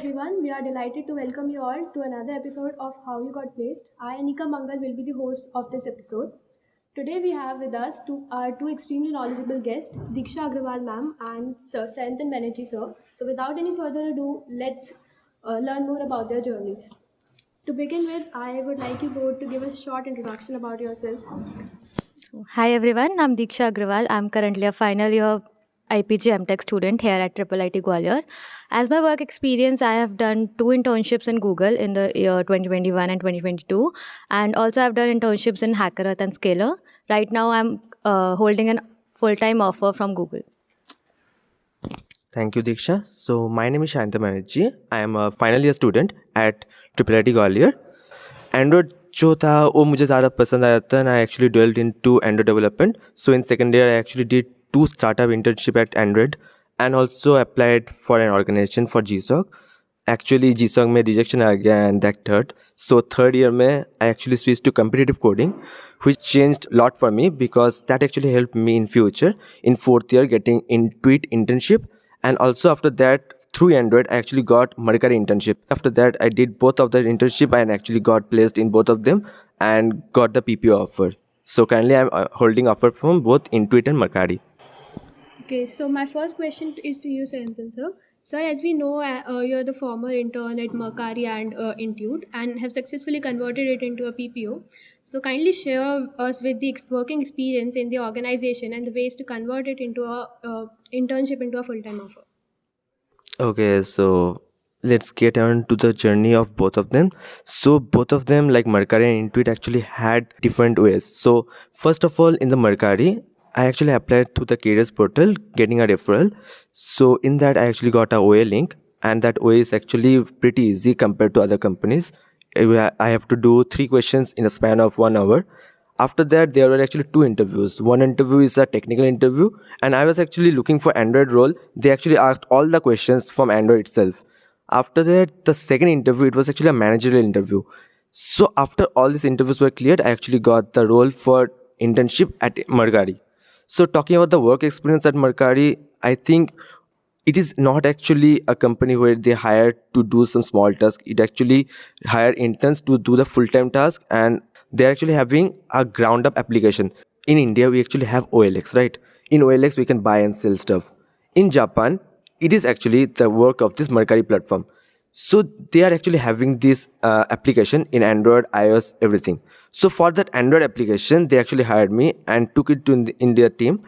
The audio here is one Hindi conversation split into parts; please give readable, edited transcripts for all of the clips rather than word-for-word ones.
everyone. We are delighted to welcome you all to another episode of How You Got Placed. I, Anika Mangal, will be the host of this episode. Today we have with us our two extremely knowledgeable guests, Deeksha Agrawal ma'am and Sir Sayantan Banerjee sir. So without any further ado, let's learn more about their journeys. To begin with, I would like you both to give a short introduction about yourselves. Hi everyone, I'm Deeksha Agrawal. I'm currently a final year IPG MTech student here at IIIT Gwalior. As my work experience, I have done 2 internships in Google in the year 2021 and 2022, and also I've done internships in HackerEarth and Scalar. Right now, I'm holding a full-time offer from Google. Thank you, Deeksha. So my name is Sayantan Banerjee. I am a final year student at IIIT Gwalior. Android जो था वो मुझे ज़्यादा पसंद आया था and I actually dwelled into Android development. So in second year, I actually did 2 startup internship at Android and also applied for an organization for GSOC. Actually, GSOC में rejection आ गया and that hurt. So third year में I actually switched to competitive coding, which changed a lot for me because that actually helped me in future. In fourth year, getting Intuit internship. And also after that, through Android, I actually got Mercari internship. After that, I did both of the internship and actually got placed in both of them and got the PPO offer. So currently, I'm holding offer from both Intuit and Mercari. Okay, so my first question is to you, Sayantan sir. Sir, as we know, you're the former intern at Mercari and Intuit and have successfully converted it into a PPO. So kindly share us with the working experience in the organization and the ways to convert it into a internship into a full-time offer. Okay, so let's get on to the journey of both of them. So both of them, like Mercari and Intuit, actually had different ways. So first of all, in the Mercari, I actually applied through the careers portal, getting a referral. So in that, I actually got a OA link, and that OA is actually pretty easy compared to other companies. I have to do 3 questions in a span of 1 hour. After that, there were actually 2 interviews. One interview is a technical interview, and I was actually looking for Android role. They actually asked all the questions from Android itself. After that, the second interview, it was actually a managerial interview. So after all these interviews were cleared, I actually got the role for internship at Mercari. So talking about the work experience at Mercari, I think it is not actually a company where they hire to do some small tasks. It actually hire interns to do the full-time task, and they're actually having a ground-up application. In India, we actually have OLX, right? In OLX, we can buy and sell stuff. In Japan, it is actually the work of this Mercari platform. So they are actually having this application in Android, iOS, everything. So for that Android application, they actually hired me and took it to in their team.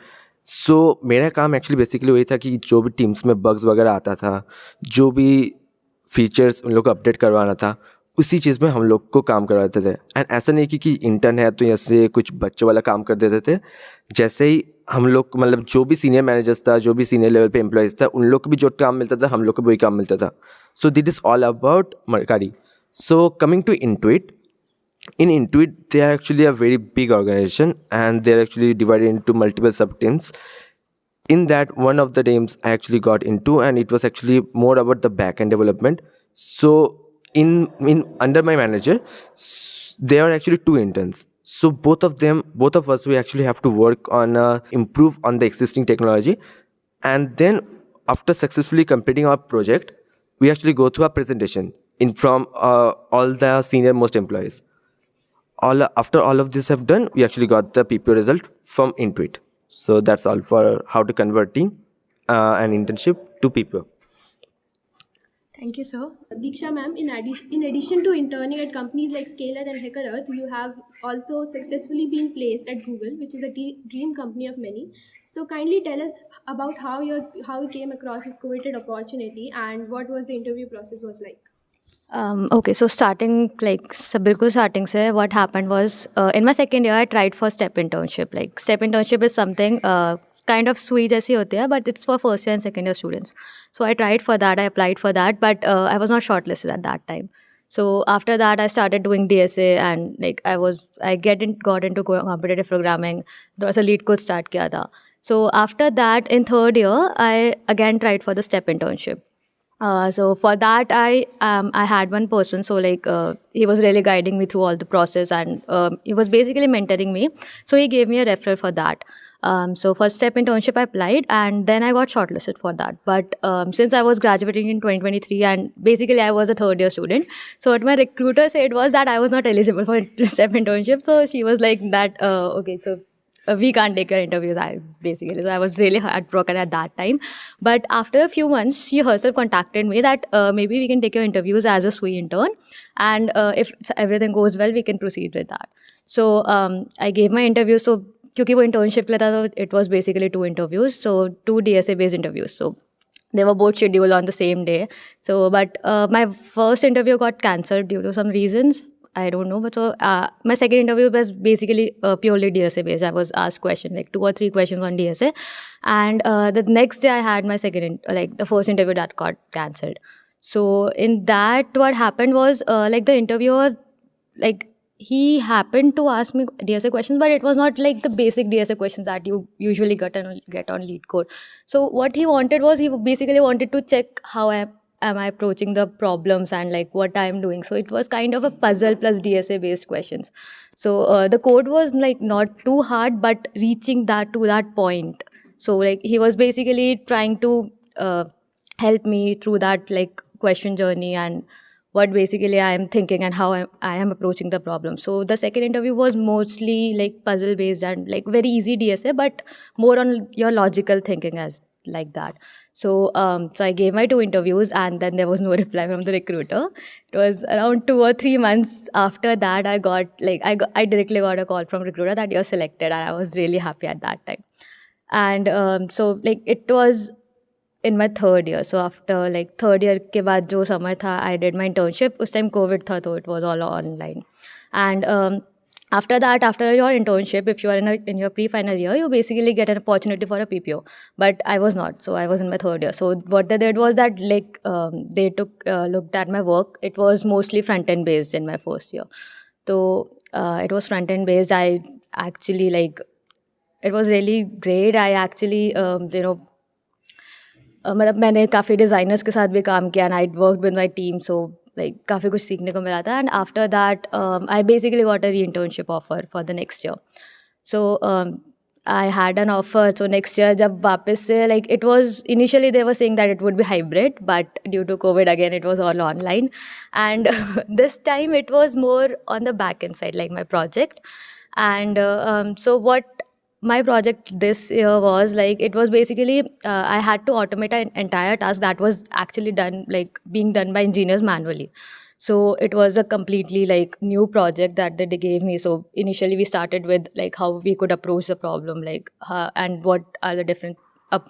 So मेरा काम actually basically वही था कि जो भी टीम्स में bugs वगैरह आता था, जो भी फीचर्स उन लोग को अपडेट करवाना था, उसी चीज़ में हम लोग को काम करवाते थे. एंड ऐसा नहीं कि इंटर्न है तो ऐसे कुछ बच्चों वाला काम कर देते थे. जैसे ही हम लोग मतलब जो भी सीनियर मैनेजर्स था, जो भी सीनियर लेवल पे एम्प्लॉयज़ था, उन लोग को भी जो काम मिलता था, हम लोग को भी वही काम मिलता था. So this is all about Mercari. So coming to Intuit, in Intuit, they are actually a very big organization and they're actually divided into multiple sub-teams. In that, one of the teams I actually got into, and it was actually more about the back-end development. So in under my manager, there are actually 2 interns. So both of us, we actually have to work on improve on the existing technology. And then after successfully completing our project, we actually go through a presentation from all the senior most employees. After all of this have done, we actually got the PPO result from Intuit. So that's all for how to converting an internship to PPO. Thank you, sir. Deeksha ma'am, in addition to interning at companies like Scalar and HackerEarth, you have also successfully been placed at Google, which is a dream company of many. So kindly tell us about how you came across this coveted opportunity and what was the interview process was like. Okay, so बिल्कुल starting से what happened was in my second year I tried for step internship. Like step internship is something kind of SWE जैसी होती है, but it's for first year and second year students. So I tried for that, I applied for that, but I was not shortlisted at that time. So after that I started doing DSA and like I got into competitive programming. There was a lead code start किया था. So after that in third year I again tried for the step internship. So for that I had one person, so like he was really guiding me through all the process and he was basically mentoring me, so he gave me a referral for that. So first step internship I applied, and then I got shortlisted for that. But since I was graduating in 2023 and basically I was a third year student, so what my recruiter said was that I was not eligible for step internship. So she was like that, okay, so we can't take your interviews, basically. So I was really heartbroken at that time. But after a few months, she herself contacted me that maybe we can take your interviews as a SWE intern, and if everything goes well, we can proceed with that. So I gave my interview. So क्योंकि वो internship के लिए था, तो it was basically 2 interviews, so 2 DSA based interviews. So they were both scheduled on the same day. So but my first interview got cancelled due to some reasons. I don't know, but so my second interview was basically purely DSA based. I was asked questions, like 2 or 3 questions on DSA, and the next day I had my the first interview that got cancelled. So in that, what happened was like the interviewer, like he happened to ask me DSA questions, but it was not like the basic DSA questions that you usually get on Lead Code. So what he wanted was, he basically wanted to check how am I approaching the problems and like what I am doing. So it was kind of a puzzle plus DSA based questions. So the code was like not too hard, but reaching that to that point. So like he was basically trying to help me through that like question journey and what basically I am thinking and how I am approaching the problem. So the second interview was mostly like puzzle based and like very easy DSA, but more on your logical thinking as like that. So so I gave my 2 interviews, and then there was no reply from the recruiter. It was around 2 or 3 months after that I directly got a call from recruiter that you're selected, and I was really happy at that time. And so like it was in my 3rd year. So after like 3rd year के बाद जो समय था, I did my internship. उस time COVID था, तो it was all online. And after that, after your internship, if you are in your pre-final year, you basically get an opportunity for a PPO. But I was not, so I was in my 3rd year. So what they did was that like they looked at my work. It was mostly front-end based in my first year. So it was front-end based. I actually like, it was really great. I actually मतलब मैंने काफ़ी डिज़ाइनर्स के साथ भी काम किया, and I work with my team. So like काफ़ी कुछ सीखने को मिला था. And after that I basically got a re internship offer for the next year. So I had an offer. So next year जब वापस से like it was initially they were saying that it would be hybrid, but due to Covid again it was all online. And this time it was more on the back and side, like my project. And so what my project this year was like, it was basically I had to automate an entire task that was actually being done by engineers manually. So it was a completely like new project that they gave me. So initially we started with like how we could approach the problem, like and what are the different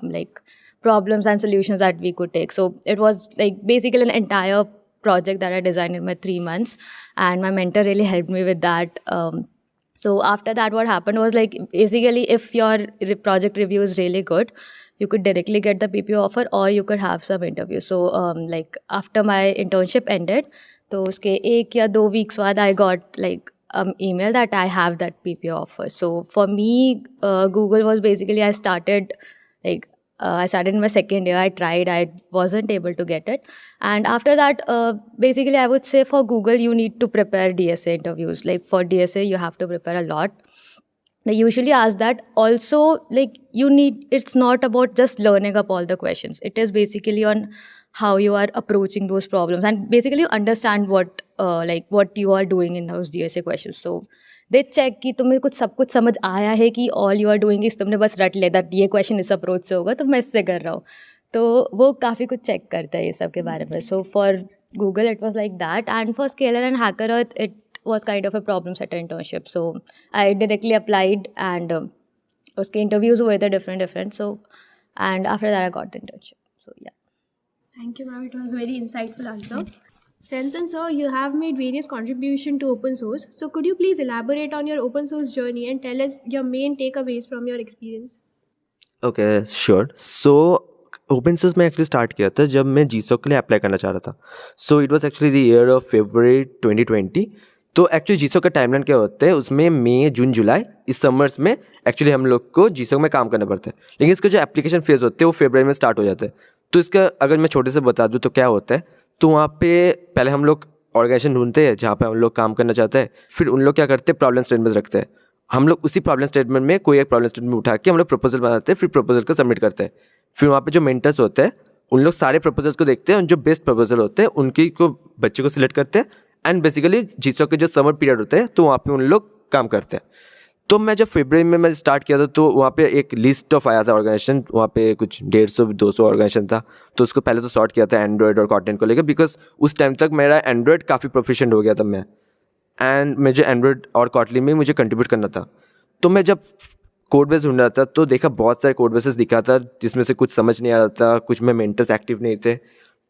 like problems and solutions that we could take. So it was like basically an entire project that I designed in my 3 months, and my mentor really helped me with that. So after that, what happened was like basically if your project review is really good, you could directly get the PPO offer, or you could have some interviews. So like after my internship ended, तो उसके 1 या 2 weeks बाद I got like email that I have that PPO offer. So for me, Google was basically I started in my 2nd year. I tried, I wasn't able to get it. And after that, basically I would say for Google, you need to prepare DSA interviews. Like for DSA, you have to prepare a lot. They usually ask that. Also, like it's not about just learning up all the questions. It is basically on how you are approaching those problems, and basically you understand what you are doing in those DSA questions. So they check कि तुम्हें सब कुछ समझ आया है कि all you are doing is तुमने बस रट ले that ये question इस approach से होगा तो मैं इससे कर रहा हूँ. तो वो काफ़ी कुछ चेक करता है ये सब के बारे में. So for Google it was like that, and for Scalar and HackerEarth it was kind of a problem setter internship. So I directly applied, and उसके interviews हुए थे different. So and after that I got the internship. So yeah. Thank you, ma'am. It was a very insightful answer. Sayantan sir, you have made various contributions to open source. So could you please elaborate on your open source journey and tell us your main takeaways from your experience? Okay, sure. So open source मैं एक्चुअली स्टार्ट किया था जब मैं GSOC के लिए अप्लाई करना चाह रहा था. So it was actually the year of February 2020. तो एक्चुअली GSOC का टाइमलाइन क्या होता है, उसमें मई, जून, जुलाई इस समर्स में एक्चुअली हम लोग को GSOC में काम करना पड़ता है. लेकिन इसका जो एप्लीकेशन फेज होते हैं वो फरवरी में स्टार्ट हो जाता है. तो इसका अगर मैं छोटे से बता दूँ तो क्या होता है, तो वहाँ पे पहले हम लोग ऑर्गेनाइजेशन ढूंढते हैं जहाँ पे हम लोग काम करना चाहते हैं. फिर उन लोग क्या करते हैं, प्रॉब्लम स्टेटमेंट्स रखते हैं, हम लोग उसी प्रॉब्लम स्टेटमेंट में कोई एक प्रॉब्लम स्टेटमेंट उठा के हम लोग प्रपोजल बनाते हैं, फिर प्रपोजल को सबमिट करते हैं। फिर वहाँ पे जो मेंटर्स होते हैं उन लोग सारे प्रपोजल्स को देखते हैं, जो बेस्ट प्रपोजल होते हैं उनकी को बच्चे को सिलेक्ट करते हैं, एंड बेसिकली जीसो के जो समर पीरियड होते हैं तो वहाँ पे उन लोग काम करते हैं। तो मैं जब फरवरी में मैं स्टार्ट किया था तो वहाँ पे एक लिस्ट ऑफ आया था ऑर्गेनाइजेशन, वहाँ पे कुछ 150-200 ऑर्गेनाइजेशन था। तो उसको पहले तो सॉर्ट किया था एंड्रॉयड और कॉटन को लेकर, बिकॉज उस टाइम तक मेरा एंड्रॉयड काफ़ी प्रोफिशिएंट हो गया था मैं, एंड मुझे एंड्रॉयड और कॉटलिन में मुझे कंट्रीब्यूट करना था। तो मैं जब कोड बेस ढूंढ रहा था तो देखा बहुत सारे कोड बेसेस दिखा था जिसमें से कुछ समझ नहीं आ रहा था, कुछ में मेंटर्स एक्टिव नहीं थे।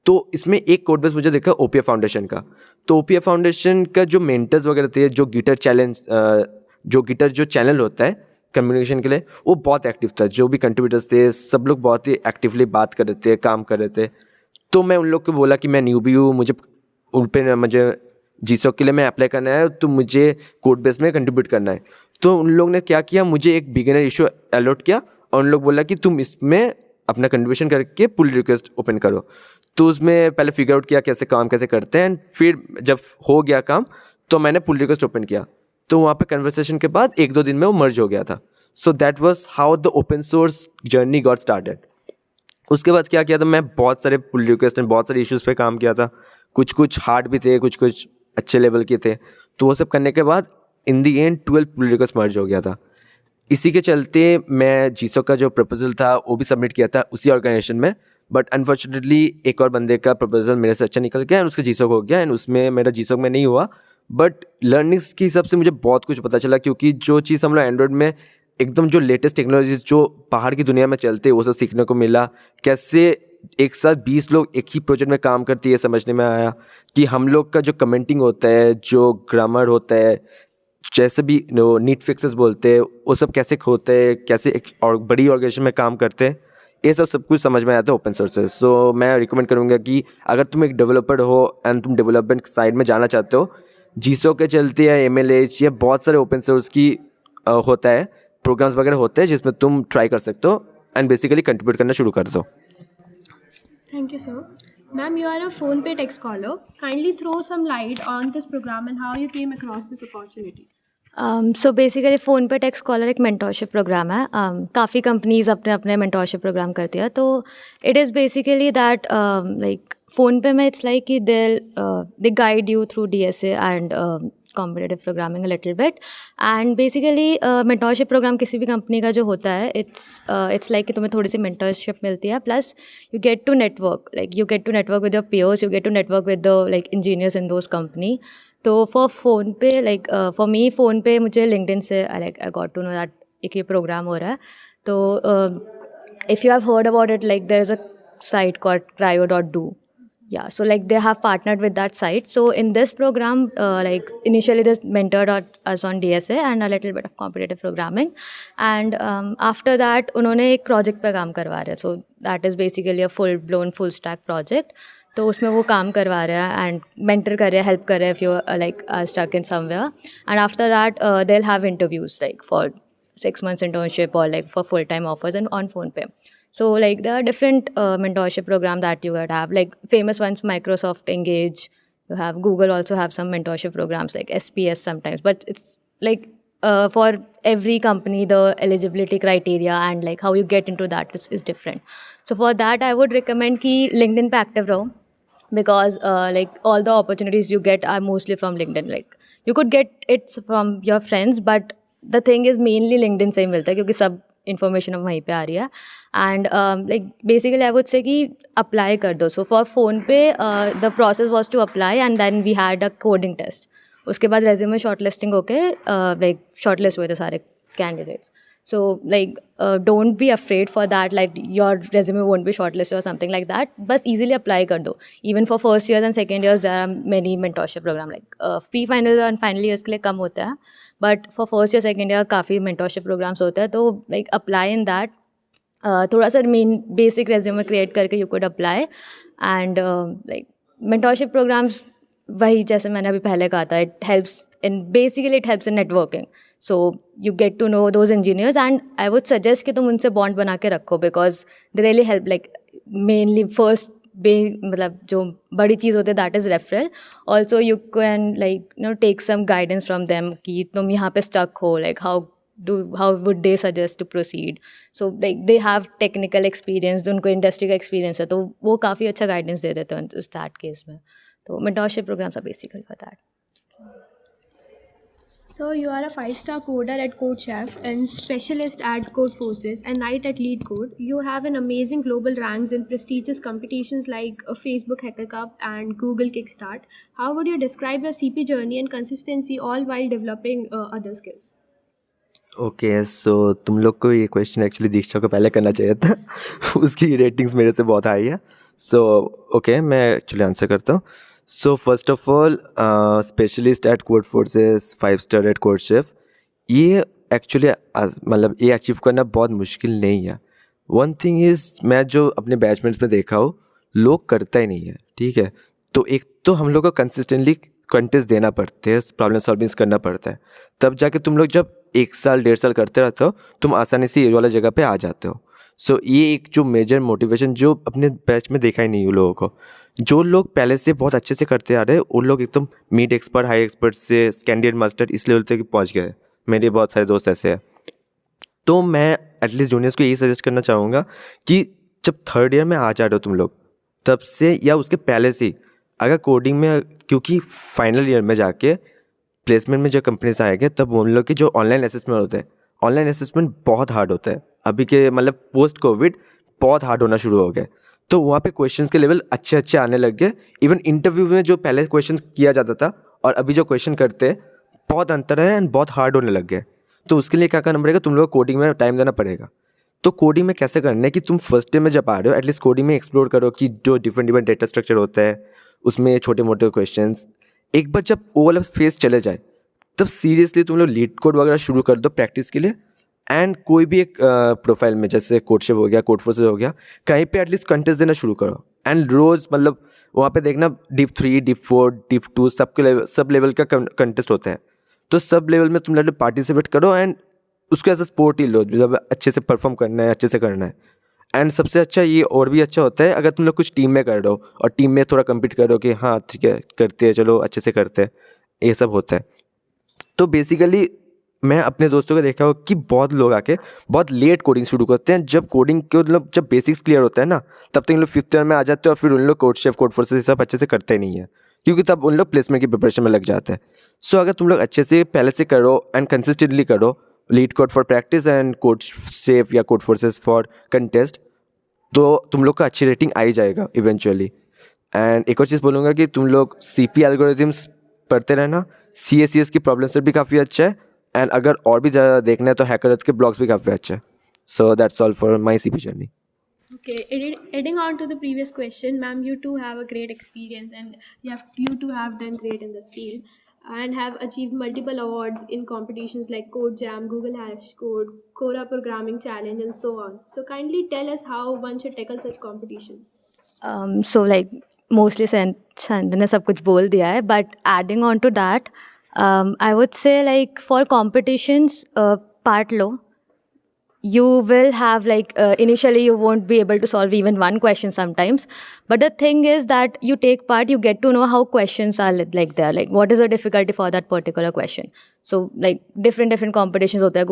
तो इसमें एक कोड बेस मुझे देखा ओपीएफ फाउंडेशन का। तो ओपीएफ फाउंडेशन का जो मेंटर्स वगैरह थे, जो गिटर जो चैनल होता है कम्युनिकेशन के लिए, वो बहुत एक्टिव था। जो भी कंट्रीब्यूटर्स थे सब लोग बहुत ही एक्टिवली बात कर रहे थे, काम कर रहे थे। तो मैं उन लोग को बोला कि मैं न्यूबी हूँ, मुझे जीसो के लिए मैं अप्लाई करना है, तो मुझे कोड बेस में कंट्रीब्यूट करना है। तो उन लोग ने क्या किया, मुझे एक बिगिनर इशू अलॉट किया और उन लोग बोला कि तुम इसमें अपना कंट्रीब्यूशन करके पुल रिक्वेस्ट ओपन करो। तो उसमें पहले फिगर आउट किया कैसे काम कैसे करते हैं, फिर जब हो गया काम तो मैंने पुल रिक्वेस्ट ओपन किया। तो वहाँ पे कन्वर्सेशन के बाद 1-2 दिन में वो मर्ज हो गया था। So that was how the open source journey got started. उसके बाद क्या किया था, मैं बहुत सारे पुल रिक्वेस्ट एंड बहुत सारे इश्यूज़ पे काम किया था। कुछ हार्ड भी थे, कुछ अच्छे लेवल के थे। तो वो सब करने के बाद इन दी एंड 12 पुल रिक्वेस्ट मर्ज हो गया था। इसी के चलते मैं जीसो का जो प्रपोजल था वो भी सबमिट किया था उसी ऑर्गेनाइजेशन में, बट अनफॉर्चुनेटली एक और बंदे का प्रपोजल मेरे से अच्छा निकल गया एंड उसका जीसो हो गया, एंड उसमें मेरा जीसो में नहीं हुआ। बट लर्निंग्स के हिसाब से मुझे बहुत कुछ पता चला, क्योंकि जो चीज़ हम लोग एंड्रॉयड में एकदम जो लेटेस्ट टेक्नोलॉजीज जो बाहर की दुनिया में चलते वो सब सीखने को मिला। कैसे एक साथ 20 लोग एक ही प्रोजेक्ट में काम करती है समझने में आया, कि हम लोग का जो कमेंटिंग होता है, जो ग्रामर होता है, जैसे भी नीट फिक्सेस बोलते हैं, वो सब कैसे होते हैं, कैसे एक और बड़ी ऑर्गेनाइजेशन में काम करते हैं, ये सब कुछ समझ में आता है ओपन सोर्स से। सो मैं रिकमेंड करूँगा कि अगर तुम एक डेवलपर हो एंड तुम डेवलपमेंट साइड में जाना चाहते हो, जीसो के चलते या MLH या बहुत सारे ओपन सोर्स की होता है प्रोग्राम्स वगैरह होते हैं जिसमें तुम ट्राई कर सकते हो एंड बेसिकली कंट्रीब्यूट करना शुरू कर दो। Thank you, sir. Ma'am, you are a PhonePe Tech Scholar. Kindly throw some light on this program and how you came across this opportunity. So basically phone पे टेक स्कॉलर एक मेंटोरशिप प्रोग्राम है। काफ़ी कंपनीज अपने अपने मेंटोरशिप प्रोग्राम करती है। तो it is basically that like PhonePe में इट्स लाइक कि they guide you through DSA and competitive programming a little bit. And basically mentorship program किसी भी कंपनी का जो होता है, इट्स लाइक कि तुम्हें थोड़ी सी मेंटोरशिप मिलती है, plus you get to network with your peers, you get to network with the like engineers in those company. तो for PhonePe like for me PhonePe मुझे लिंक्डइन से I got to know that एक ये प्रोग्राम हो रहा है। तो if you have heard about it, like there is a site called cryo.do. Yeah, so like they have partnered with that site. So in this program, like initially they mentored us on DSA and a little bit of competitive programming, and after that उन्होंने एक project पे काम करवा रहे हैं. So that is basically a full blown full stack project. तो उसमें वो काम करवा रहे हैं and mentor कर रहे हैं, help कर रहे हैं if you like are stuck in somewhere. And after that they'll have interviews like for 6 months internship or like for full time offers and on PhonePe. So like there are different mentorship program that you could have, like famous ones Microsoft Engage, you have Google also have some mentorship programs like SPS sometimes, but it's like for every company the eligibility criteria and like how you get into that is different. So for that I would recommend ki LinkedIn pe active raho, because like all the opportunities you get are mostly from LinkedIn. Like you could get it from your friends, but the thing is mainly LinkedIn से ही मिलता है क्योंकि सब इन्फॉर्मेशन अब वहीं पे आ रही है. And like basically I would say कि अप्लाई कर दो. So for PhonePe the process was to apply and then we had a coding test. उसके बाद रेज्यूमे शॉर्टलिस्टिंग होके लाइक शॉर्टलिस्ट हुए थे सारे candidates. So like don't be afraid for that, like your resume won't be shortlisted or something like that. बस easily apply कर दो. Even for first years and second years there are many mentorship program, like pre-final and final years के लिए कम होता है, but for first year second year काफ़ी mentorship programs होते हैं. तो like apply in that. थोड़ा सा मेन बेसिक resume create करके you could apply. And like mentorship programs वही जैसे मैंने अभी पहले कहा था, it helps in networking. So you get to know those engineers and I would suggest कि तुम उनसे bond बना के रखो, because they really help. Like mainly first मतलब जो बड़ी चीज़ होती है that is referral. Also you can like take some guidance from them कि तुम यहाँ पे स्टक हो, like how would they suggest to proceed. So like they have technical experience, उनको इंडस्ट्री का एक्सपीरियंस है, तो वो काफ़ी अच्छा गाइडेंस दे देते हैं उस दैट केस में. तो mentorship programs are basically for that. So you are a 5-star coder at CodeChef and specialist at Codeforces and Knight at LeetCode. You have an amazing global ranks in prestigious competitions like Facebook Hacker Cup and Google Kickstart. How would you describe your CP journey and consistency all while developing other skills? Okay सो तुम लोग को ये क्वेश्चन एक्चुअली दीक्षा को पहले करना चाहिए था. उसकी रेटिंग्स मेरे से बहुत हाई है. सो ओके मैं एक्चुअली आंसर करता हूँ. So first of all specialist at Codeforces, 5 star at CodeChef, ये एक्चुअली मतलब ये अचीव करना बहुत मुश्किल नहीं है. वन थिंग इज़, मैं जो अपने बैचमेट्स में देखा हो, लोग करता ही नहीं है. ठीक है, तो एक तो हम लोग को कंसिस्टेंटली कंटेस्ट देना पड़ते हैं, प्रॉब्लम सॉल्विंग्स करना पड़ता है, तब जाके तुम लोग जब 1 साल 1.5 साल करते रहते हो, तुम आसानी से ये वाला जगह पे आ जाते हो. सो ये एक जो मेजर मोटिवेशन जो अपने बैच में देखा ही नहीं है लोगों को. जो लोग पहले से बहुत अच्छे से करते आ रहे हैं, उन लोग एकदम मिड एक्सपर्ट, हाई एक्सपर्ट से कैंडिडेट मास्टर इस लेवल तक पहुँच गए. मेरे बहुत सारे दोस्त ऐसे हैं. तो मैं एटलीस्ट जूनियर्स को यही सजेस्ट करना चाहूँगा कि जब 3rd ईयर में आ जा रहे हो तुम लोग, तब से या उसके पहले से अगर कोडिंग में, क्योंकि फाइनल ईयर में जाके प्लेसमेंट में जब कंपनीज आएंगे, तब उन लोग के जो ऑनलाइन असेसमेंट होते हैं, ऑनलाइन असेसमेंट बहुत हार्ड होता है. अभी के मतलब पोस्ट कोविड बहुत हार्ड होना शुरू हो गए. तो वहाँ पे क्वेश्चंस के लेवल अच्छे अच्छे आने लग गए. इवन इंटरव्यू में जो पहले क्वेश्चन किया जाता था और अभी जो क्वेश्चन करते हैं, बहुत अंतर है एंड बहुत हार्ड होने लग गए. तो उसके लिए क्या करना पड़ेगा, तुम लोग कोडिंग में टाइम देना पड़ेगा. तो कोडिंग में कैसे करना है कि तुम फर्स्ट डे में जब आ रहे हो, एटलीस्ट कोडिंग में एक्सप्लोर करो कि जो डिफरेंट डेटा स्ट्रक्चर होता है, उसमें छोटे मोटे क्वेश्चंस. एक बार जब वो वाला फेस चले जाए, तब सीरियसली तुम लोग लीड कोड वगैरह शुरू कर दो प्रैक्टिस के लिए. एंड कोई भी एक प्रोफाइल में, जैसे कोडशेफ हो गया, कोडफोर्सेस हो गया, कहीं पे एटलीस्ट कंटेस्ट देना शुरू करो. एंड रोज़ मतलब वहाँ पे देखना dip 3, dip 4, dip 2 sub level का कंटेस्ट होता है. तो सब लेवल में तुम लोग पार्टिसिपेट करो एंड उसको एज अ स्पोर्ट ही लो. जब अच्छे से परफॉर्म करना है, अच्छे से करना है. एंड सबसे अच्छा ये और भी अच्छा होता है अगर तुम लोग कुछ टीम में कर रहे हो और टीम में थोड़ा कम्पीट करो कि हाँ ठीक है करते हैं, चलो अच्छे से करते हैं, ये सब होता है. तो बेसिकली मैं अपने दोस्तों को देखा हो कि बहुत लोग आके बहुत लेट कोडिंग शुरू करते हैं. जब कोडिंग के मतलब जब बेसिक्स क्लियर होता है ना, तब तक इन लोग 5th ईयर में आ जाते हैं और फिर उन लोग कोड शेफ, कोड फोर्सेस सब अच्छे से करते ही नहीं है, क्योंकि तब उन लोग प्लेसमेंट की प्रिपरेशन में लग जाते हैं. सो अगर तुम लोग अच्छे से पहले से करो एंड कंसिस्टेंटली करो, leet code for practice and code chef या कोड फोर्सेस फॉर कंटेस्ट, तो तुम लोग का अच्छी रेटिंग आ ही जाएगा इवेंचुअली. एंड एक और चीज़ बोलूँगा कि तुम लोग CP एल्गोरिथम्स पढ़ते रहना. CACS की प्रॉब्लम सेट भी काफ़ी अच्छा है. एंड अगर और भी ज़्यादा देखना है तो हैकर के ब्लॉग्स भी काफ़ी अच्छा है. So that's all for my CP journey. Okay, adding on to the previous question, ma'am, you too have a great experience and you too have done great in this field and have achieved multiple awards in competitions like Code Jam, Google Hash Code, Quora Programming Challenge, and so on. So kindly tell us how one should tackle such competitions. So like mostly Sayantan ने सब कुछ बोल दिया है, but adding on to that, I would say like for competitions, part low. You will have like initially you won't be able to solve even one question sometimes, but the thing is that you take part, you get to know how questions are like there, like what is the difficulty for that particular question. So like different competitions होते हैं.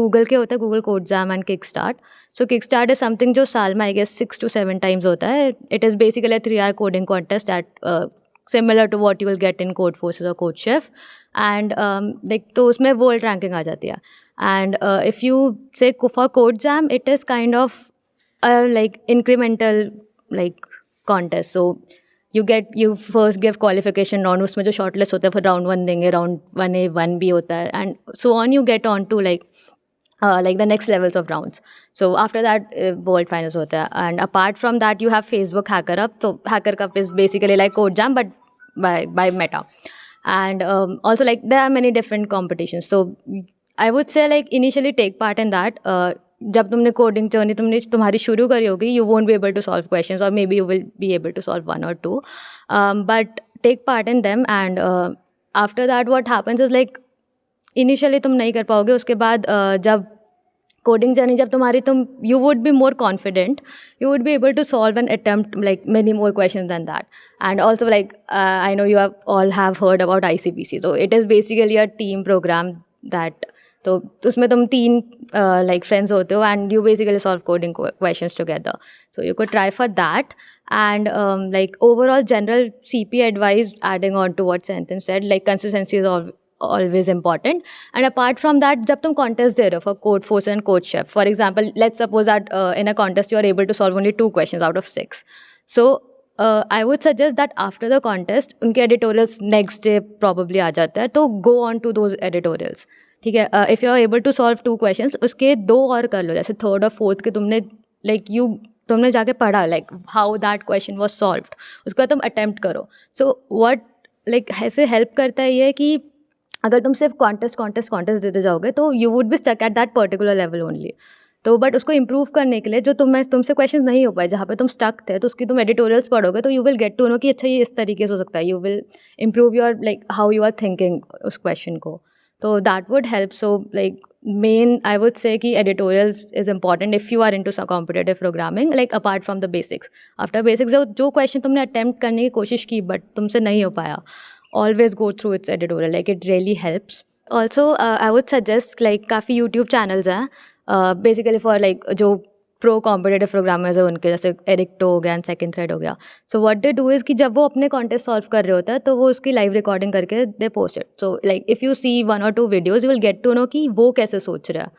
Google के होते हैं, Google Code Jam and Kickstart. So Kickstart is something जो साल में I guess 6 to 7 times होता है. It is basically a 3-hour coding contest that similar to what you will get in Codeforces or CodeChef. And like तो उसमें world ranking आ जाती है. And if you say for Code Jam, it is kind of a like incremental like contest. So you first give qualification round, उसमें जो shortlist होता है फिर round 1 देंगे, round 1A 1B होता है, and so on you get on to like the next levels of rounds. So after that world finals होता है. And apart from that you have Facebook Hacker Cup. So Hacker Cup is basically like Code Jam but by Meta. And also like there are many different competitions. So I would say like initially take part in that. जब तुमने कोडिंग जर्नी तुम्हारी शुरू करी होगी, you won't be able to solve questions or maybe you will be able to solve 1 or 2, but take part in them. And after that what happens is like initially तुम नहीं कर पाओगे, उसके बाद जब कोडिंग जर्नी जब तुम्हारी तुम you would be more confident, you would be able to solve and attempt like many more question than that. And also like I know you have all have heard about ICPC, तो it is basically a team program that, तो उसमें तुम 3 लाइक फ्रेंड्स होते हो and you basically solve coding questions together. So you could try for that. And like overall general CP advice, adding on to what Sayantan said, like consistency is always important. And apart from that, जब तुम contest दे रहे हो for code force and code chef, for example, let's suppose that in a contest you are able to solve only 2 questions out of 6. So I would suggest that after the contest उनके editorials next day probably आ जाते हैं, तो go on to those editorials. ठीक है, if you are able to solve 2 questions, उसके 2 और कर लो, जैसे 3rd और 4th के तुमने जाके पढ़ा like how that question was solved, उसके बाद तुम अटैम्प्ट करो. सो व्हाट लाइक ऐसे हेल्प करता है ये कि अगर तुम सिर्फ कॉन्टेस्ट देते जाओगे तो you would be stuck at that particular level only. तो बट उसको इम्प्रूव करने के लिए जो तुमसे क्वेश्चन नहीं हो पाए जहाँ पे तुम स्टक थे, तो उसकी तुम एडिटोरियल्स पढ़ोगे तो you will get to know कि अच्छा ये इस तरीके से हो सकता है. You will improve your like how you are thinking उस क्वेश्चन को. तो that would help. So like main I would say कि editorials is important if you are into some competitive programming, like apart from the basics. After basics जो question तुमने attempt करने की कोशिश की but तुमसे नहीं हो पाया, always go through its editorial, like it really helps. Also I would suggest like काफ़ी YouTube channels हैं basically for like जो प्रो कॉम्पिटेटिव प्रोग्रामर्स है उनके, जैसे एरिक्टो हो गया एंड सेकंड थ्रेड हो गया. So what they do is कि जब वो अपने कॉन्टेस्ट सॉल्व कर रहे होते हैं तो वो उसकी लाइव रिकॉर्डिंग करके they post it. So like if you see 1 or 2 videos you will get to know कि वो कैसे सोच रहा है.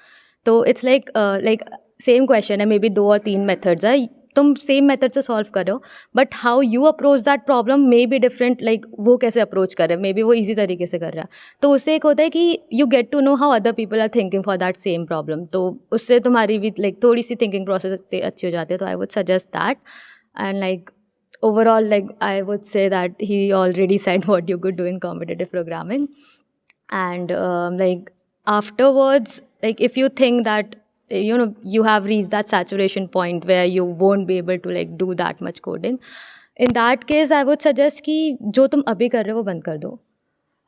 तो इट्स लाइक सेम क्वेश्चन है, मे बी 2 और 3 मेथड्स है, तुम सेम मेथड से सॉल्व कर रहे हो but how you approach that problem may be different. Like वो कैसे अप्रोच कर रहे हैं, मे बी वो ईजी तरीके से कर रहा है. तो उससे एक होता है कि you get to know how other people are thinking for that same problem. तो उससे तुम्हारी भी लाइक थोड़ी सी थिंकिंग प्रोसेस अच्छी हो जाती है. तो I would suggest that. And like overall, like I would say that he already said what you could do in competitive programming. And like afterwards, like if you think that you know you have reached that saturation point where you won't be able to like do that much coding, in that case I would suggest कि जो तुम अभी कर रहे हो वो बंद कर दो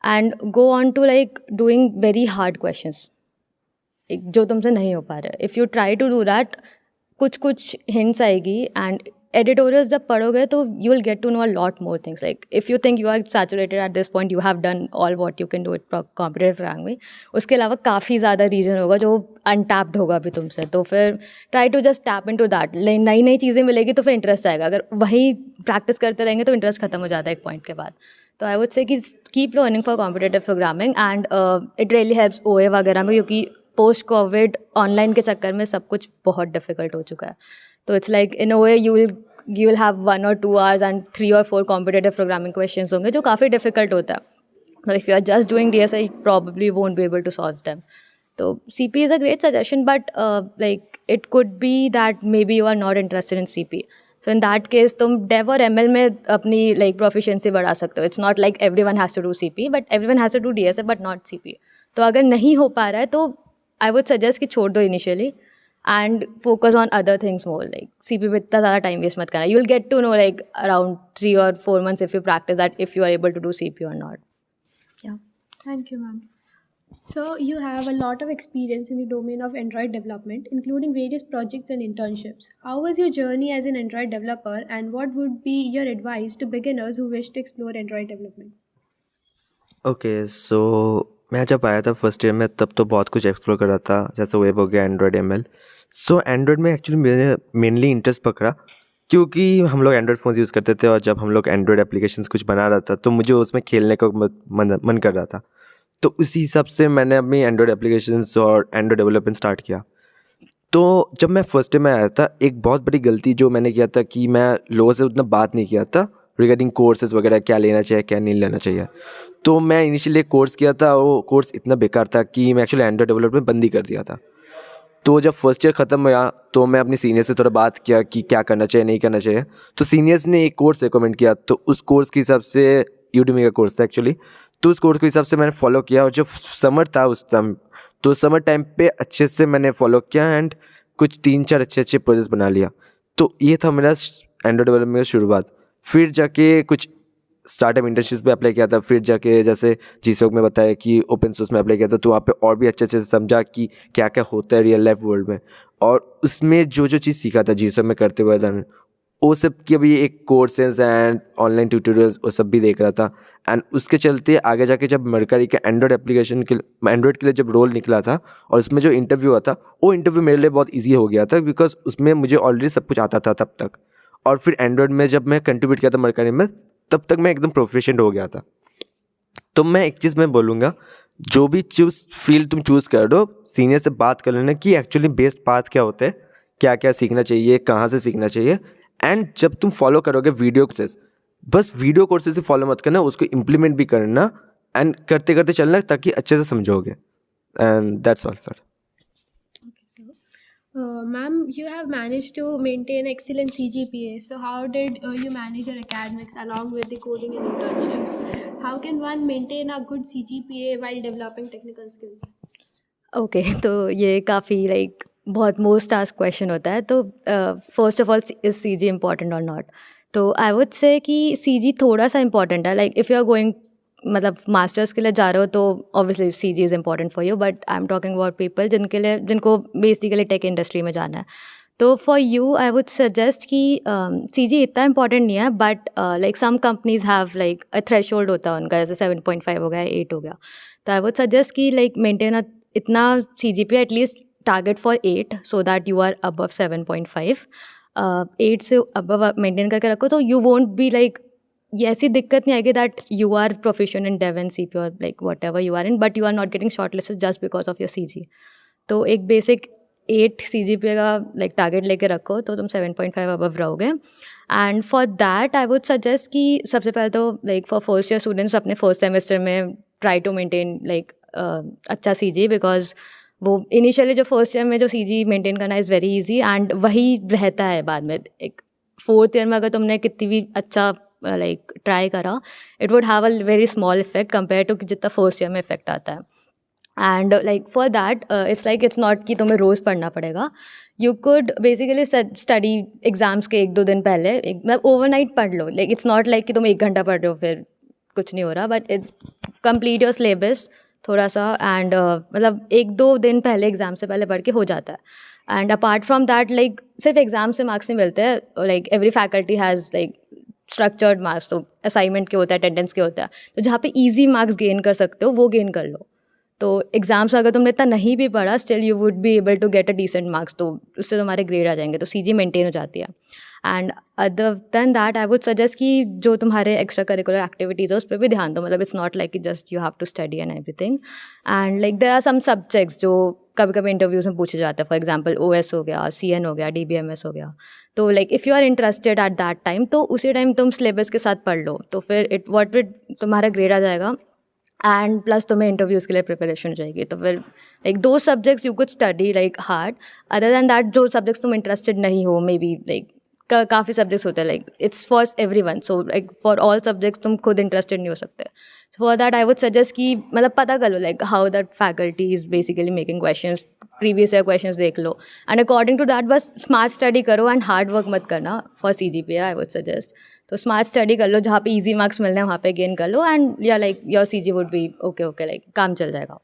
and go on to like doing very hard questions, जो तुमसे नहीं हो पा रहा है. If you try to do that, कुछ hints आएगी and editorials जब पढ़ोगे तो you will get to know a lot more things. Like if you think you are saturated at this point, you have done all what you can do with competitive programming. उसके अलावा काफ़ी ज़्यादा रीजन होगा जो untapped होगा अभी तुमसे. तो फिर try to just tap into that. नई चीज़ें मिलेगी तो फिर इंटरेस्ट आएगा. अगर वही प्रैक्टिस करते रहेंगे तो इंटरेस्ट खत्म हो जाता है एक पॉइंट के बाद. तो आई वुड से कि keep learning for competitive programming and it really helps OA वगैरह में, क्योंकि पोस्ट कोविड ऑनलाइन के चक्कर में सब कुछ बहुत डिफिकल्ट हो चुका है. तो it's like in a way you will have 1 or 2 hours and 3 or 4 competitive programming questions होंगे जो काफ़ी डिफिकल्ट होता है. So if you are just doing DSA, you probably won't be able to solve them. So CP is a great suggestion, but like it could be that maybe you are not interested in CP. So in that case तुम dev और ML में अपनी like proficiency बढ़ा सकते हो. It's not like everyone has to do CP, but everyone has to do DSA but not CP. तो अगर नहीं हो पा रहा है तो I would suggest कि छोड़ दो initially and focus on other things more. Like CP में इतना ज़्यादा time waste मत करना. You'll get to know like around 3 or 4 months if you practice that, if you are able to do CP or not. Yeah. Thank you, ma'am. So you have a lot of experience in the domain of Android development, including various projects and internships. How was your journey as an Android developer, and what would be your advice to beginners who wish to explore Android development? Okay so मैं जब आया था फर्स्ट ईयर में तब तो बहुत कुछ एक्सप्लोर कर रहा था, जैसे वेब हो गया, एंड्रॉयड ML. सो एंड्रॉयड में एक्चुअली मैंने मेनली इंटरेस्ट पकड़ा क्योंकि हम लोग एंड्रॉयड फ़ोन यूज़ करते थे और जब हम लोग एंड्रॉयड एप्लीकेशंस कुछ बना रहा था तो मुझे उसमें खेलने का मन कर रहा था. तो उसी हिसाब से मैंने अपनी एंड्रॉयड एप्लीकेशंस और एंड्रॉयड डेवलपमेंट स्टार्ट किया. तो जब मैं फर्स्ट ईयर में आया था, एक बहुत बड़ी गलती जो मैंने किया था कि मैं लोगों से उतना बात नहीं किया था रिगार्डिंग कोर्सेज वगैरह, क्या लेना चाहिए क्या नहीं लेना चाहिए. तो मैं इनिशियली एक कोर्स किया था, वो कोर्स इतना बेकार था कि मैं एक्चुअली एंड्रॉयड डेवलपमेंट बंद ही कर दिया था. तो जब फर्स्ट ईयर ख़त्म हुआ तो मैं अपने सीनियर से थोड़ा बात किया कि क्या करना चाहिए नहीं करना चाहिए. तो सीनियर्स ने एक कोर्स रिकमेंड किया, तो उस कोर्स के हिसाब से, यूडेमी का कोर्स था एक्चुअली, तो उस कोर्स के हिसाब से मैंने फॉलो किया. और जब समर था उस टाइम, तो समर टाइम पे अच्छे से मैंने फॉलो किया एंड कुछ 3-4 अच्छे प्रोजेक्ट्स बना लिया. तो ये था मेरा एंड्रॉयड डेवलपमेंट का शुरुआत. फिर जाके कुछ स्टार्टअप इंटर्नशिप पे अप्लाई किया था, फिर जाके जैसे जीसोक में बताया कि ओपन सोर्स में अप्लाई किया था, तो वहाँ पे और भी अच्छे से समझा कि क्या क्या होता है रियल लाइफ वर्ल्ड में। और उसमें जो जो चीज़ सीखा था जीसोक में करते हुए था, वो सब की अभी एक कोर्सेज एंड ऑनलाइन ट्यूटोरियल्स वो सब भी देख रहा था। एंड उसके चलते आगे जाके जब मरकरी के एंड्रॉयड एप्लीकेशन के एंड्रॉयड के लिए जब रोल निकला था और उसमें जो इंटरव्यू हुआ था, वो इंटरव्यू मेरे लिए बहुत ईजी हो गया था, बिकॉज उसमें मुझे ऑलरेडी सब कुछ आता था तब तक। और फिर एंड्रॉयड में जब मैं कंट्रीब्यूट किया था मरकरी में, तब तक मैं एकदम प्रोफिशिएंट हो गया था। तो मैं एक चीज़ मैं बोलूँगा, जो भी फील्ड तुम चूज़ कर दो, सीनियर से बात कर लेना कि एक्चुअली बेस्ट पाथ क्या होता है, क्या क्या सीखना चाहिए, कहाँ से सीखना चाहिए। एंड जब तुम फॉलो करोगे वीडियो कोर्सेज, बस वीडियो कोर्सेज से फॉलो मत करना, उसको इम्प्लीमेंट भी करना एंड करते करते चलना, ताकि अच्छे से समझोगे। And that's all for. Ma'am, you have managed to maintain excellent CGPA. So how did you manage your academics along with the coding and internships? How can one maintain a good CGPA while developing technical skills? Okay तो ये काफ़ी लाइक बहुत मोस्ट आस्क क्वेश्चन होता है। तो first of all, is C G important और नॉट? तो आई वुड से कि सी जी थोड़ा सा इंपॉर्टेंट है। Like if you are going, मतलब मास्टर्स के लिए जा रहे हो तो obviously C G is important for you, but I am talking about people जिनको बेसिकली टेक इंडस्ट्री में जाना है। तो for you I would suggest कि सी जी इतना इंपॉर्टेंट नहीं है, but like some companies have like a threshold होता है उनका, जैसे 7.5 हो गया, 8 हो गया। तो आई वुड सजेस्ट कि लाइक मेंटेन इतना C G P at least target for 8 so that you are above 7.5। 8 से अबव मेंटेन करके रखो तो यू वोंट बी लाइक, ये ऐसी दिक्कत नहीं आएगी that you are proficient in dev and C P और like whatever you are in, but you are not getting shortlisted just because of your C G. तो एक बेसिक 8 सी जी पी का लाइक टारगेट लेके रखो तो तुम 7.5 अबव रहोगे। And for that I would suggest कि सबसे पहले तो like for first year students अपने फर्स्ट सेमेस्टर में ट्राई टू मेंटेन लाइक अच्छा सी जी, बिकॉज वो इनिशियली जो फर्स्ट ईयर में जो सी जी मेंटेन करना इज़ वेरी इजी एंड वही रहता है बाद में। एक फोर्थ ईयर में अगर तुमने कितनी भी अच्छा लाइक ट्राई करा, it would have a very small effect compare to जितना फर्स्ट ईयर में इफेक्ट आता है। And like for that it's not कि तुम्हें रोज़ पढ़ना पड़ेगा। You could basically study exams के 1-2 दिन पहले, मतलब ओवरनाइट पढ़ लो। लाइक इट्स नॉट लाइक कि तुम 1 घंटा पढ़ रहे हो फिर कुछ नहीं हो रहा, बट कंप्लीट योर सिलेबस थोड़ा सा एंड मतलब 1-2 दिन पहले एग्ज़ाम से पहले पढ़ के हो जाता है। And apart from that like सिर्फ एग्ज़ाम से मार्क्स नहीं मिलते हैं, like every faculty has like structured marks, तो असाइनमेंट के होता है, अटेंडेंस के होता है, तो जहाँ पे ईजी मार्क्स गेन कर सकते हो वो गेन कर लो। तो एग्ज़ाम्स अगर तुमने इतना नहीं भी पढ़ा, still you would be able to get a decent marks, तो उससे तुम्हारे ग्रेड आ जाएंगे, तो सी जी मेंटेन हो जाती है। And other than that I would suggest कि जो तुम्हारे एक्स्ट्रा करिकुलर एक्टिविटीज़ है उस पर भी ध्यान दो। मतलब इट्स नॉट लाइक कि just you have to study and everything. And like there are some subjects जो कभी कभी इंटरव्यूज़ में पूछे जाते हैं, फॉर एग्जाम्पल ओ एस हो गया, सी एन हो गया, डी बी एम एस हो गया। तो like if you are interested at that time, तो उसी टाइम तुम सिलेबस के साथ पढ़ लो, तो फिर तुम्हारा ग्रेड आ जाएगा एंड प्लस तुम्हें इंटरव्यूज़ के लिए प्रिपरेशन हो जाएगी। तो फिर लाइक दो subjects you could study like hard. Other than that जो सब्जेक्ट्स तुम इंटरेस्टेड नहीं हो, मे बी लाइक काफ़ी सब्जेक्ट्स होते हैं, like it's for every one, so like for all subjects तुम खुद इंटरेस्टेड नहीं हो सकते। So for that I would suggest कि मतलब पता कर लो like how that faculty is basically making questions, previous year questions देख लो एंड अकॉर्डिंग टू दैट बस स्मार्ट स्टडी करो एंड हार्ड वर्क मत करना for C G P I would suggest. तो स्मार्ट स्टडी कर लो, जहाँ पे इजी मार्क्स मिलने हैं वहाँ पे गेन कर लो एंड या like your C G would be okay like काम चल जाएगा।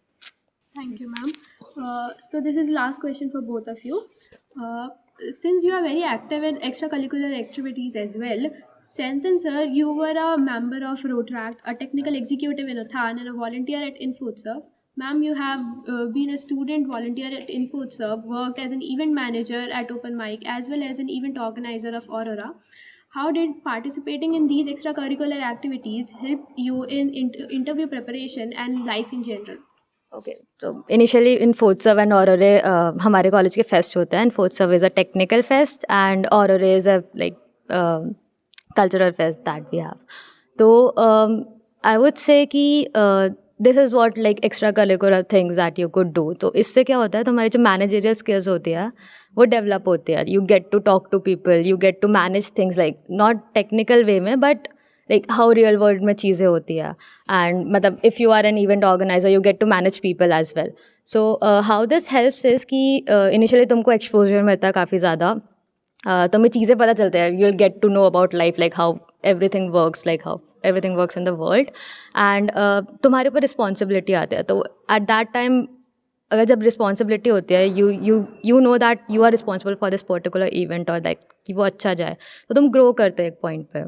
Thank you, ma'am. So this is last question for both of you. Since you are very active in extracurricular activities as well, Sayantan sir, you were a member of Rotaract, a technical executive in Uthaan, and a volunteer at Intuit. Ma'am, you have been a student volunteer at Intuit, worked as an event manager at Open Mic, as well as an event organizer of Aurora. How did participating in these extracurricular activities help you in interview preparation and life in general? Okay, तो इनिशियली इन्फोत्सव एंड ऑरोरे हमारे कॉलेज के फेस्ट होते हैं। Infotsav is a technical fest and Aurore is a like cultural fest that we have. तो आई वुड से कि this is what like extra curricular things that you could do. तो इससे क्या होता है, तुम्हारी जो मैनेजरियल स्किल्स होती है वो डेवलप होती है। You get to talk to people, you get to manage things like not technical way में, but like how real world में चीज़ें होती है। एंड मतलब if you are an event organizer you get to manage people as well. So how this helps is कि इनिशियली तुमको एक्सपोजर मिलता है काफ़ी ज़्यादा, तुम्हें चीज़ें पता चलते हैं, you will get to know about life, like how everything works, like how everything works in the world. And तुम्हारे ऊपर रिस्पॉन्सिबिलिटी आती है, तो at that time अगर जब रिस्पॉन्सिबिलिटी होती है, you know that you are responsible for this particular event, और लाइक कि वो अच्छा जाए, तो तुम ग्रो करते हो एक पॉइंट पे.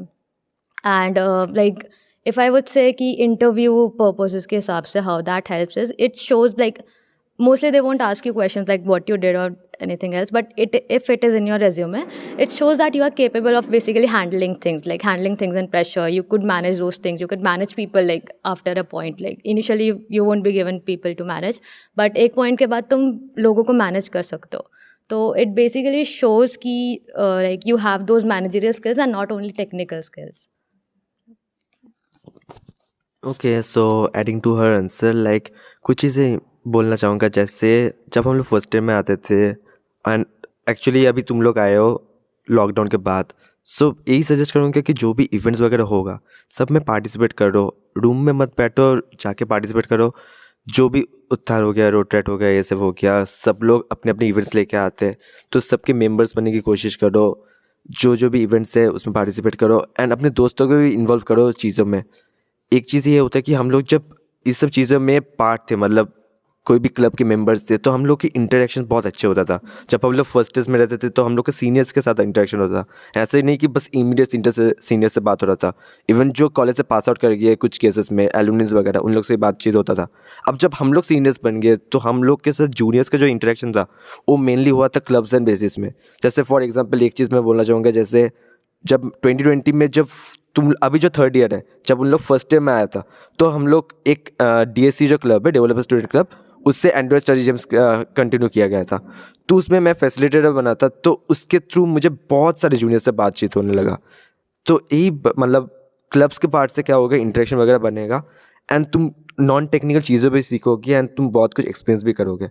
And like if I would say कि इंटरव्यू पर्पसेस के हिसाब से how that helps is, it shows like mostly they won't ask you questions like what you did or anything else, but if it is in your resume, it shows that you are capable of basically handling things in pressure. You could manage those things, you could manage people like after a point. Like initially you won't be given people to manage, but एक point के बाद तुम लोगों को manage कर सकते हो. तो it basically shows कि like you have those managerial skills and not only technical skills. Okay, so adding to her answer, like कुछ चीज़ें बोलना चाहूँगा. जैसे जब हम लोग फर्स्ट ईयर में आते थे, एंड एक्चुअली अभी तुम लोग आए हो लॉकडाउन के बाद, सो यही सजेस्ट करूँगा कि जो भी इवेंट्स वगैरह होगा सब में पार्टिसिपेट करो. रूम में मत बैठो, जाके पार्टिसिपेट करो. जो भी उत्थान हो गया, रोटेट हो गया, ये सब हो गया, सब लोग अपने अपने इवेंट्स लेके आते हैं, तो सबके मेंबर्स बनने की कोशिश करो. जो भी इवेंट्स है उसमें पार्टिसिपेट करो, एंड अपने दोस्तों को भी इन्वॉल्व करो चीज़ों में. एक चीज़ ये होता है कि हम लोग जब इस सब चीज़ों में पार्ट थे, मतलब कोई भी क्लब के मेंबर्स थे, तो हम लोग की इंटरेक्शन बहुत अच्छे होता था. जब हम लोग फर्स्ट ईयर में रहते थे तो हम लोग के सीनियर्स के साथ इंटरेक्शन होता था. ऐसे ही नहीं कि बस इमीडिएट सीनियर से बात हो रहा था. इवन जो कॉलेज से पास आउट कर गए कुछ केसेस में एलुमनीज वगैरह, उन लोग से बातचीत होता था. अब जब हम लोग सीनियर्स बन गए तो हम लोग के साथ जूनियर्स का जो इंटरेक्शन था वो मेनली हुआ था क्लब्स एंड बेसिस में. जैसे फॉर एग्जाम्पल एक चीज़ मैं बोलना चाहूँगा, जैसे जब 2020 में जब तुम अभी जो थर्ड ईयर है, जब उन लोग फर्स्ट ईयर में आया था, तो हम लोग एक DSC जो क्लब है, डेवलपर स्टूडेंट क्लब, उससे एंड्रॉयड स्टडी जेम्स कंटिन्यू किया गया था. तो उसमें मैं फैसिलिटेटर बना था, तो उसके थ्रू मुझे बहुत सारे जूनियर से बातचीत होने लगा. तो यही मतलब क्लब्स के पार्ट से क्या होगा, इंटरेक्शन वगैरह बनेगा, एंड तुम नॉन टेक्निकल चीज़ों भी सीखोगे, एंड तुम बहुत कुछ एक्सपीरियंस भी करोगे.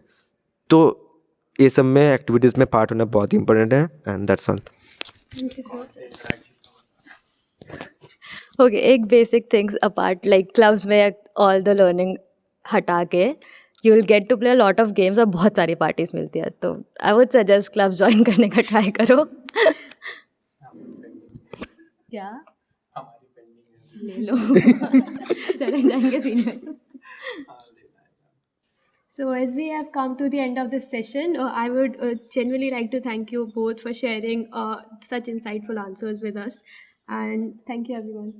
तो ये सब में एक्टिविटीज़ में पार्ट होना बहुत ही इंपॉर्टेंट है, and that's all. Thank you so much. Okay, एक basic things apart like clubs में ऑल द लर्निंग हटा के you will get to play lot of games और बहुत सारी पार्टीज मिलती है. तो I would suggest clubs join करने का ट्राई करो. क्या ले लो. चले जाएंगे seniors. So as we have come to the end of this session, I would genuinely like to thank you both for sharing such insightful answers with us, and thank you everyone.